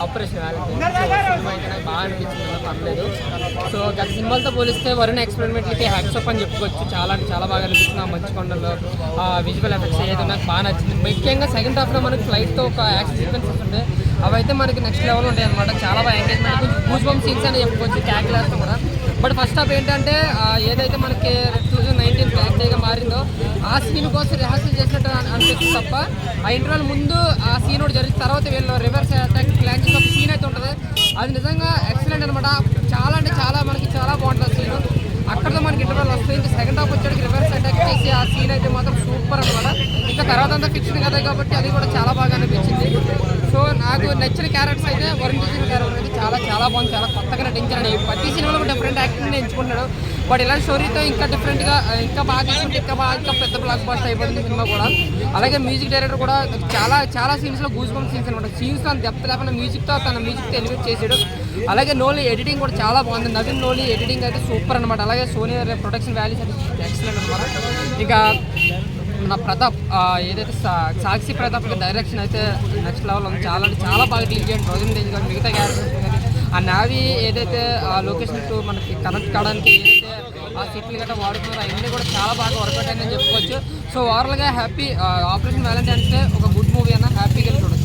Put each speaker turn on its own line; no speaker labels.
Operation cinema అయితే నాకు బాగా అనిపించింది, పర్లేదు. సో గత సినిమాలతో పోలిస్తే వరుణ్ ఎక్స్పెరిమెంట్లకి హ్యాట్సప్ అని చెప్పుకోవచ్చు. చాలా అంటే చాలా బాగా అనిపిస్తుంది. ఆ మంచు కొండల్లో విజువల్ ఎఫెక్ట్స్ ఏదైతే నాకు బాగా నచ్చింది. ముఖ్యంగా సెకండ్ హాఫ్లో మనకి ఫ్లైట్తో ఒక యాక్షన్ సీక్వెన్సెస్ ఉంటాయి, అవైతే మనకి నెక్స్ట్ లెవెల్ ఉంటాయి అనమాట. చాలా బాగా ఎంగేజ్మెంట్, కొంచెం గూస్ బంప్ సీన్స్ అని చెప్పుకోవచ్చు క్యాక్లాస్తో కూడా. బట్ ఫస్ట్ హాఫ్ ఏంటంటే ఏదైతే మనకి 2019 బ్లాక్ డేగా మారిందో ఆ సీన్ కోసం రిహార్సల్ చేసినట్టు అనిపిస్తుంది తప్ప, ఆ ఇంటర్వల్ ముందు ఆ సీన్ ఒకటి జరిగిన తర్వాత వీళ్ళు రివర్స్ అటాక్ ప్లాన్ చేసిన ఒక సీన్ అయితే ఉంటుంది. అది నిజంగా ఎక్సలెంట్ అనమాట. చాలా అంటే చాలా మనకి చాలా బాగుంటుంది సీన్. అక్కడతో మనకి ఇంటర్వల్ వస్తుంది. ఇంకా సెకండ్ హాఫ్ వచ్చేటికి రివర్స్ అటాక్ చేసి ఆ సీన్ అయితే మాత్రం సూపర్ అనమాట. ఇంకా తర్వాత అంతా ఫిక్షన్ కదా కాబట్టి అది కూడా చాలా బాగా అనిపించింది. సో నాకు నచ్చిన క్యారెక్టర్స్ అయితే వరుణ్ చేసిన క్యారెక్టర్ అయితే చాలా చాలా బాగుంది. చాలా కొత్తగా నటించాడు. ప్రతి సినిమాలో డిఫరెంట్ యాక్టింగ్ ఎంచుకుంటున్నాడు. బట్ ఇలాంటి స్టోరీతో ఇంకా డిఫరెంట్గా ఇంకా బాగా తీసుకుంటే ఇంకా పెద్ద బ్లాక్ బస్టర్ అయిపోతుంది సినిమా కూడా. అలాగే మ్యూజిక్ డైరెక్టర్ కూడా చాలా సీన్స్లో గూస్ బంప్ సీన్స్ అనమాట. సీన్స్లో అంత డెప్త్ లేకుండా మ్యూజిక్తో ఎలివేట్ చేసాడు. అలాగే నోలీ ఎడిటింగ్ కూడా చాలా బాగుంది. నవీన్ నోలీ ఎడిటింగ్ అయితే సూపర్ అనమాట. అలాగే సోనీ ప్రొడక్షన్ వాల్యూస్ అయితే ఎక్సలెంట్ అనమాట. ఇంకా మన ప్రతాప్ ఏదైతే సాక్షి ప్రతాప్ డైరెక్షన్ అయితే నెక్స్ట్ లెవెల్ ఉంది. చాలా అంటే చాలా బాగా డీల్ చేయండి. రోజు తేజ్ కానీ మిగతా క్యారెక్టర్స్ కానీ ఆ నావీ ఏదైతే ఆ లొకేషన్ టు మనకి కనెక్ట్ కావడానికి ఏదైతే ఆ సిట్లు గట్రా వాడుతున్నారో అవన్నీ కూడా చాలా బాగా వర్కౌట్ అయిందని చెప్పుకోవచ్చు. సో ఓవరాల్గా హ్యాపీ. ఆపరేషన్ వ్యాలంటైన్స్ డే ఒక గుడ్ మూవీ అన్న హ్యాపీగా చూడొచ్చు.